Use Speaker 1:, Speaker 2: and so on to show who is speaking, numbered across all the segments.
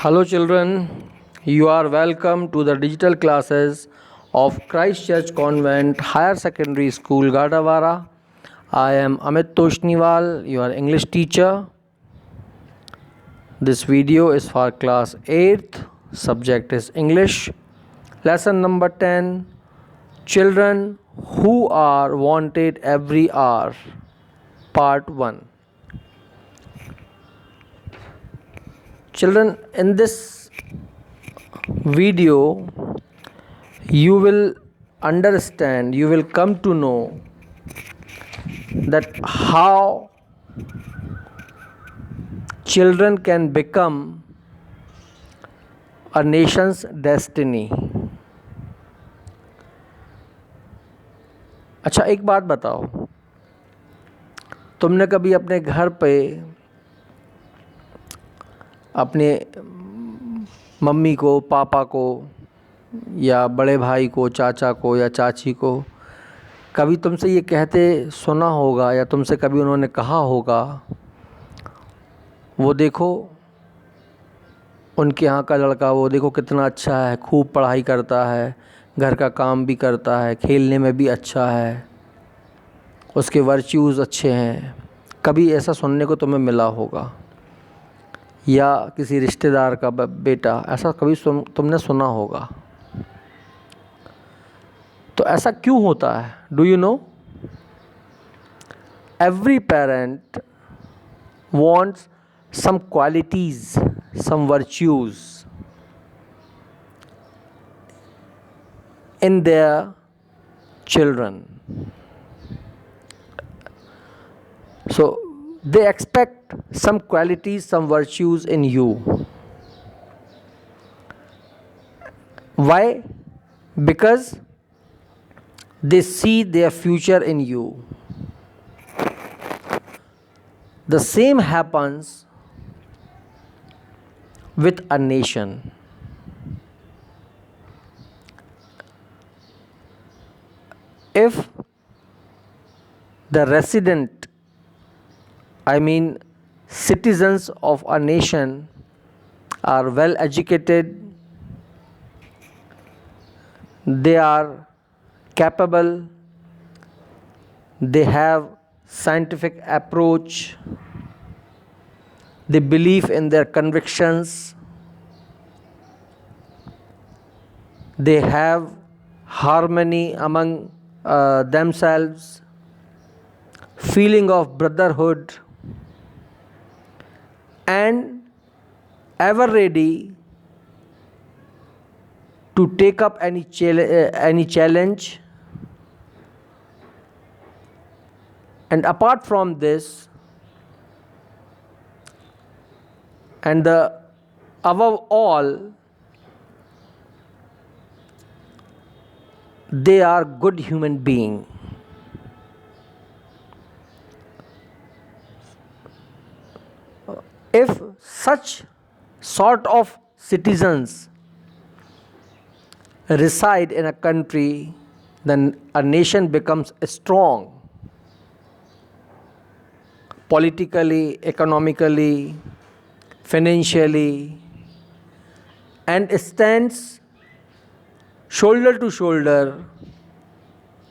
Speaker 1: Hello, children. You are welcome to the digital classes of Christ Church Convent Higher Secondary School, Gadawara. I am Amit Toshniwal, your English teacher. This video is for class 8th. Subject is English. Lesson number 10. Children who are wanted every hour. Part 1. Children, in this video you will understand, you will come to know that how children can become a nation's destiny. अच्छा, एक बात बताओ, तुमने कभी अपने घर पे अपने मम्मी को, पापा को या बड़े भाई को, चाचा को या चाची को कभी तुमसे ये कहते सुना होगा या तुमसे कभी उन्होंने कहा होगा, वो देखो उनके यहाँ का लड़का, वो देखो कितना अच्छा है, खूब पढ़ाई करता है, घर का काम भी करता है, खेलने में भी अच्छा है, उसके वर्च्यूज़ अच्छे हैं। कभी ऐसा सुनने को तुम्हें मिला होगा, या किसी रिश्तेदार का बेटा, ऐसा कभी तुमने सुना होगा। तो ऐसा क्यों होता है? Do you know? Every parent wants some qualities, some virtues in their children. So they expect some qualities, some virtues in you. Why? Because they see their future in you. The same happens with a nation. If the resident, I mean citizens of a nation, are well educated, they are capable, they have scientific approach, they believe in their convictions, they have harmony among themselves, feeling of brotherhood, and ever ready to take up any challenge. And apart from this, and above all, they are good human being. If such sort of citizens reside in a country, then a nation becomes strong politically, economically, financially, and stands shoulder to shoulder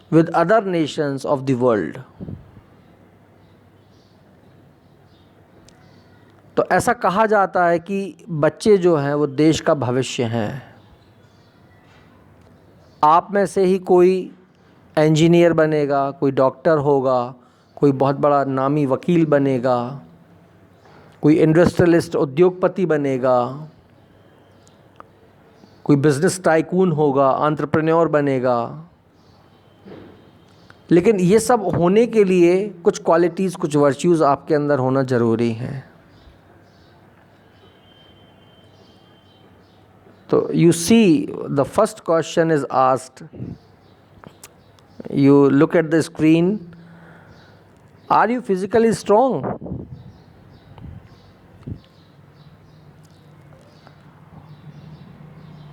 Speaker 1: with other nations of the world. तो ऐसा कहा जाता है कि बच्चे जो हैं वो देश का भविष्य हैं। आप में से ही कोई इंजीनियर बनेगा, कोई डॉक्टर होगा, कोई बहुत बड़ा नामी वकील बनेगा, कोई इंडस्ट्रियलिस्ट उद्योगपति बनेगा, कोई बिजनेस टाइकून होगा, एंटरप्रेन्योर बनेगा। लेकिन ये सब होने के लिए कुछ क्वालिटीज़, कुछ वर्च्यूज़ आपके अंदर होना ज़रूरी हैं। तो you see, the first question is asked. You look at the screen. Are you physically strong?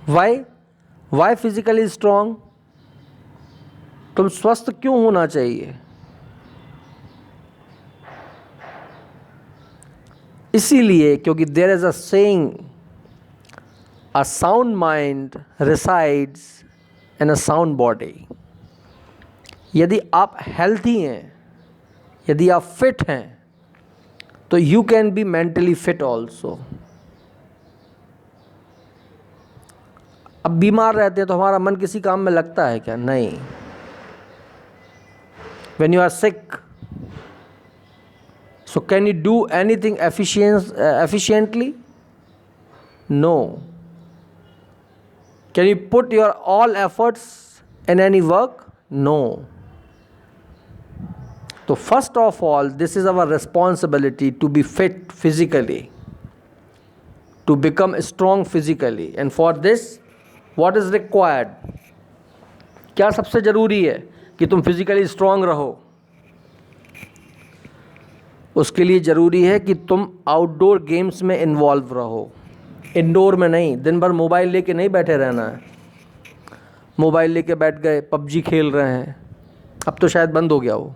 Speaker 1: Why? Why physically strong? तुम स्वस्थ क्यों होना चाहिए? इसीलिए क्योंकि there is a saying A sound mind resides in a sound body. यदि आप healthy हैं, यदि आप फिट हैं, तो you can be mentally fit also. अब बीमार रहते हैं तो हमारा मन किसी काम में लगता है क्या? नहीं. When you are sick, so can you do anything efficiently? No. Can you put your all efforts in any work? No. So first of all, this is our responsibility to be fit physically, to become strong physically. And for this, what is required? क्या सबसे ज़रूरी है कि तुम physically strong रहो? उसके लिए ज़रूरी है कि तुम आउटडोर गेम्स में इन्वॉल्व रहो, इंडोर में नहीं. दिन भर मोबाइल लेके नहीं बैठे रहना है. मोबाइल लेके बैठ गए, पबजी खेल रहे हैं, अब तो शायद बंद हो गया वो.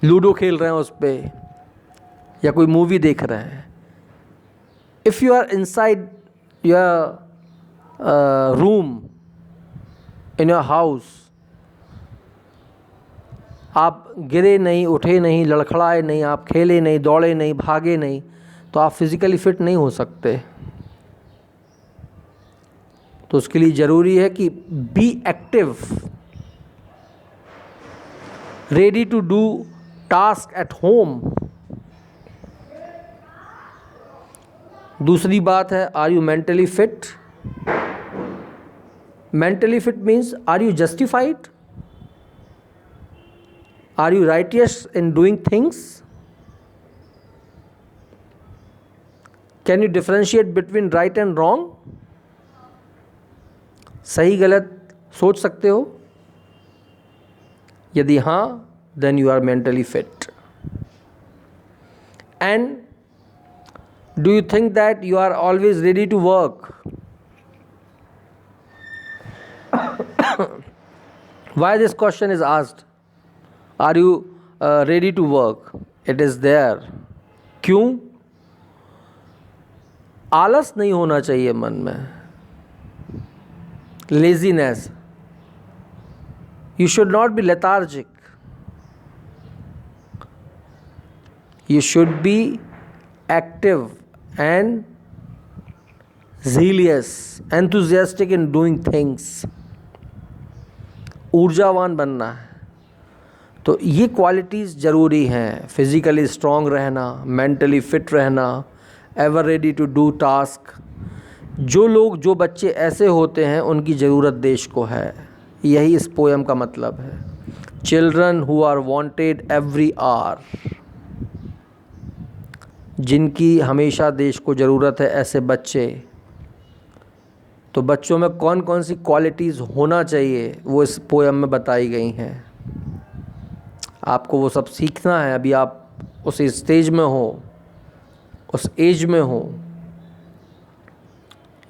Speaker 1: लूडो खेल रहे हैं उस पर, या कोई मूवी देख रहे हैं. If you are inside your room in your house, आप गिरे नहीं, उठे नहीं, लड़खड़ाए नहीं, आप खेले नहीं, दौड़े नहीं, भागे नहीं, तो आप फिज़िकली फिट नहीं हो सकते. तो उसके लिए ज़रूरी है कि be active, ready to do task at home. दूसरी बात है, are you mentally fit? Mentally fit means are you justified? Are you righteous in doing things? Can you differentiate between right and wrong? सही गलत सोच सकते हो? यदि हाँ, then you are mentally fit. And do you think that you are always ready to work? Why this question is asked? Are you ready to work? It is there. क्यों? आलस नहीं होना चाहिए मन में. Laziness. You should not be lethargic. You should be active and zealous, enthusiastic in doing things. ऊर्जावान बनना है. तो ये क्वालिटीज़ ज़रूरी हैं. फिज़िकली स्ट्रॉन्ग रहना, मेंटली फिट रहना, ever ready to do task. जो लोग, जो बच्चे ऐसे होते हैं, उनकी ज़रूरत देश को है. यही इस पोएम का मतलब है. Children who are wanted every hour, जिनकी हमेशा देश को ज़रूरत है, ऐसे बच्चे. तो बच्चों में कौन कौन सी क्वालिटीज़ होना चाहिए, वो इस पोएम में बताई गई हैं. आपको वो सब सीखना है. अभी आप उस स्टेज में हो, उस एज में हो.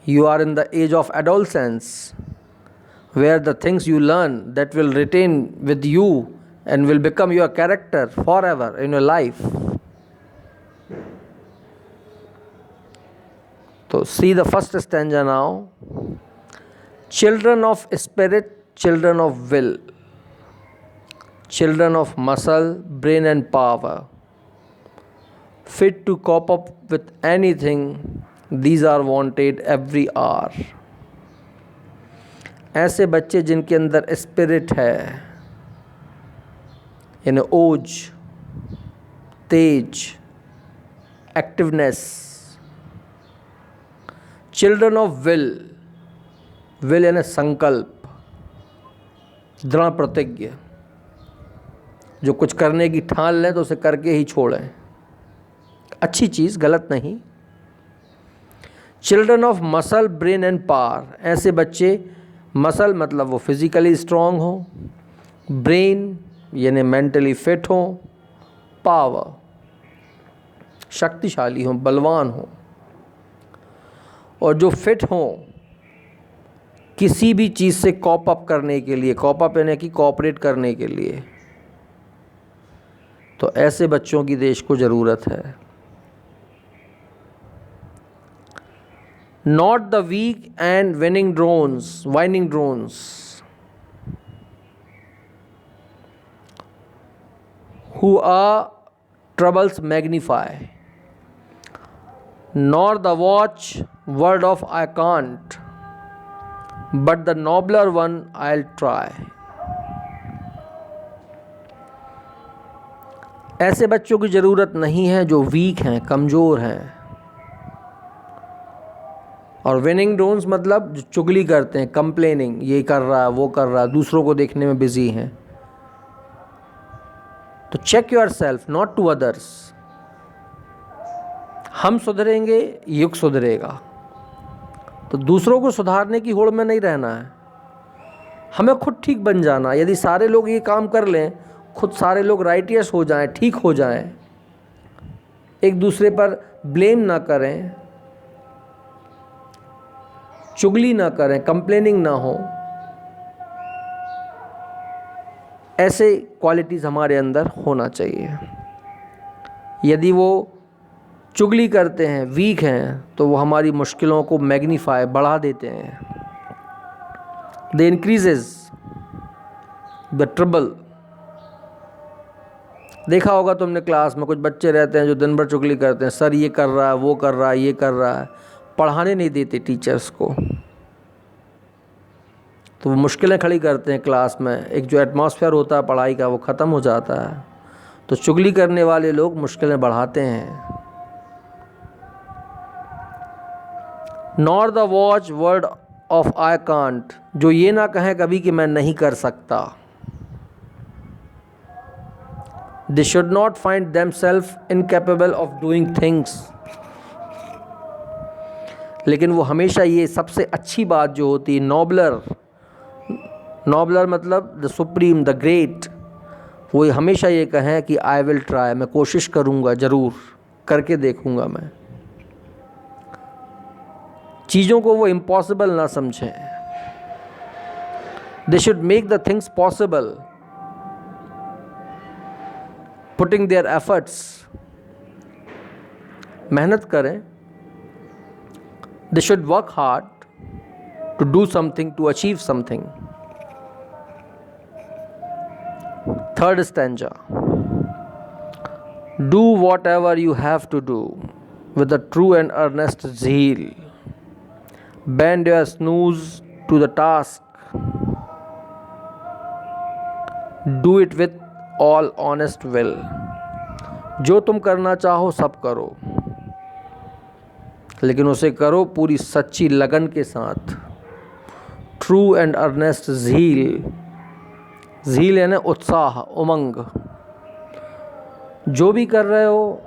Speaker 1: You are in the age of adolescence, where the things you learn that will retain with you and will become your character forever in your life. So see the first stanza now. Children of spirit, children of will, children of muscle, brain and power, fit to cope up with anything, these are wanted every hour. ऐसे बच्चे जिनके अंदर spirit है, यानी ओज, तेज, activeness. Children of will, will यानी संकल्प, दृढ़ प्रतिज्ञ. जो कुछ करने की ठान लें तो उसे करके ही छोड़ें. अच्छी चीज़, गलत नहीं. Children of muscle, brain and power, ऐसे बच्चे, मसल मतलब वो फिज़िकली स्ट्रॉन्ग हो, ब्रेन यानी मेंटली फिट हो, पावर शक्तिशाली हो, बलवान हो. और जो फिट हो किसी भी चीज़ से कॉप अप करने के लिए, कॉप अप यानी कि कोऑपरेट करने के लिए, तो ऐसे बच्चों की देश को ज़रूरत है. Not the weak and whining drones who are troubles magnify, nor the watch word of I can't, but the nobler one I'll try. ऐसे बच्चों की ज़रूरत नहीं है जो वीक हैं, कमज़ोर हैं। और विनिंग ड्रोन्स मतलब जो चुगली करते हैं, कंप्लेनिंग, ये कर रहा है, वो कर रहा है, दूसरों को देखने में बिजी हैं। तो check yourself, not to others. हम सुधरेंगे, युग सुधरेगा। तो दूसरों को सुधारने की होड़ में नहीं रहना है, हमें खुद ठीक बन जाना। यदि सारे लोग ये काम कर लें, खुद सारे लोग राइटियस हो जाएं, ठीक हो जाएं, एक दूसरे पर ब्लेम ना करें, चुगली ना करें, कंप्लेनिंग ना हो, ऐसे क्वालिटीज़ हमारे अंदर होना चाहिए। यदि वो चुगली करते हैं, वीक हैं, तो वो हमारी मुश्किलों को मैग्नीफाई, बढ़ा देते हैं। दे इंक्रीजेज द ट्रबल। देखा होगा तुमने क्लास में कुछ बच्चे रहते हैं जो दिन भर चुगली करते हैं, सर ये कर रहा है, वो कर रहा है, ये कर रहा है, पढ़ाने नहीं देते टीचर्स को, तो वो मुश्किलें खड़ी करते हैं क्लास में। एक जो एटमॉस्फेयर होता है पढ़ाई का, वो ख़त्म हो जाता है। तो चुगली करने वाले लोग मुश्किलें बढ़ाते हैं। Nor the watch word of I can't, जो ये ना कहें कभी कि मैं नहीं कर सकता। They should not find themself incapable of doing things. लेकिन वो हमेशा ये सबसे अच्छी बात जो होती है, नॉबलर मतलब द सुप्रीम, द ग्रेट, वो हमेशा ये कहें कि आई विल ट्राई, मैं कोशिश करूँगा, ज़रूर करके देखूँगा मैं। चीज़ों को वो इम्पॉसिबल ना समझें। They should make the things possible, putting their efforts. मेहनत करें। They should work hard to do something, to achieve something. Third stanza. Do whatever you have to do with a true and earnest zeal. Bend your snooze to the task. Do it with all honest will. जो तुम करना चाहो सब करो, लेकिन उसे करो पूरी सच्ची लगन के साथ। True and earnest zeal. झील यानी उत्साह, उमंग। जो भी कर रहे हो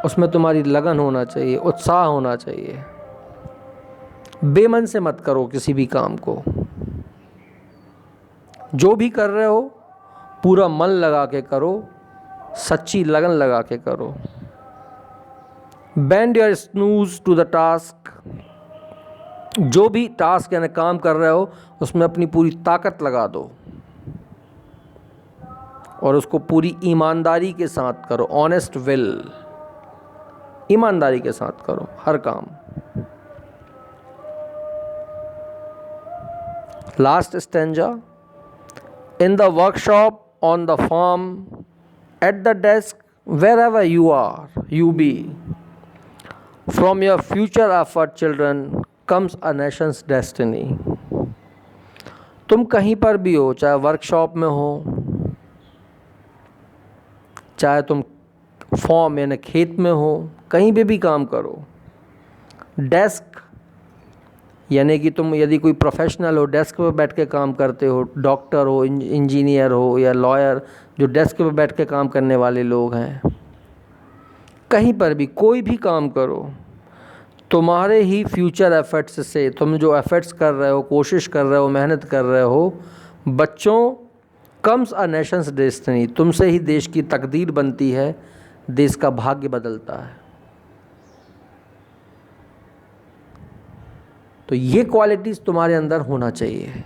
Speaker 1: उसमें तुम्हारी लगन होना चाहिए, उत्साह होना चाहिए। बेमन से मत करो किसी भी काम को। जो भी कर रहे हो पूरा मन लगा के करो, सच्ची लगन लगा के करो। Bend your sinews to the task. जो भी टास्क यानी काम कर रहे हो उसमें अपनी पूरी ताकत लगा दो और उसको पूरी ईमानदारी के साथ करो। ऑनेस्ट विल, ईमानदारी के साथ करो हर काम। Last stanza. In the workshop, on the farm, at the desk, wherever you are, you be, from your future effort children comes a nation's destiny. तुम कहीं पर भी हो, चाहे वर्कशॉप में हो, चाहे तुम फॉर्म यानी खेत में हो, कहीं भी काम करो। डेस्क यानी कि तुम यदि कोई प्रोफेशनल हो, डेस्क पर बैठ के काम करते हो, डॉक्टर हो, इंजीनियर हो या लॉयर, जो डेस्क पर बैठ के काम करने वाले लोग हैं, कहीं पर भी कोई भी काम करो, तुम्हारे ही फ्यूचर एफर्ट्स से, तुम जो एफर्ट्स कर रहे हो, कोशिश कर रहे हो, मेहनत कर रहे हो, बच्चों, कम्स अ नेशंस डेस्टिनी, तुमसे ही देश की तकदीर बनती है, देश का भाग्य बदलता है। तो ये क्वालिटीज़ तुम्हारे अंदर होना चाहिए,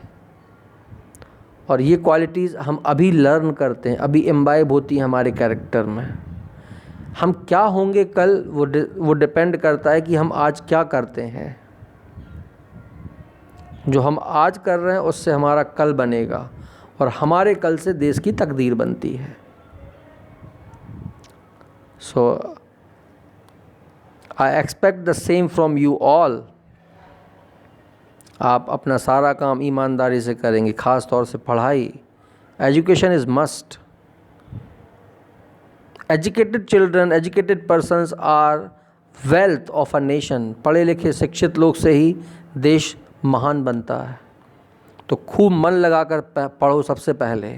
Speaker 1: और ये क्वालिटीज़ हम अभी लर्न करते हैं, अभी इम्बाइब होती हैं हमारे कैरेक्टर में। हम क्या होंगे कल, वो डिपेंड करता है कि हम आज क्या करते हैं। जो हम आज कर रहे हैं उससे हमारा कल बनेगा और हमारे कल से देश की तकदीर बनती है। So I expect the same from you all. आप अपना सारा काम ईमानदारी से करेंगे, ख़ास तौर से पढ़ाई। Education is must. Educated children, educated persons are wealth of a nation. पढ़े लिखे शिक्षित लोग से ही देश महान बनता है। तो खूब मन लगाकर पढ़ो। सबसे पहले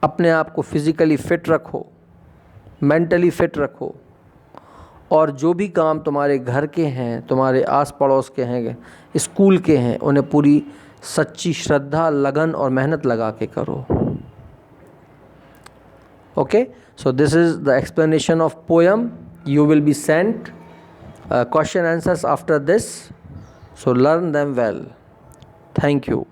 Speaker 1: अपने आप को फिज़िकली फ़िट रखो, मेंटली फ़िट रखो, और जो भी काम तुम्हारे घर के हैं, तुम्हारे आस पड़ोस के हैं, स्कूल के हैं, उन्हें पूरी सच्ची श्रद्धा, लगन और मेहनत लगा के करो। Okay, so this is the explanation of poem. You will be sent question answers after this, so learn them well. Thank you.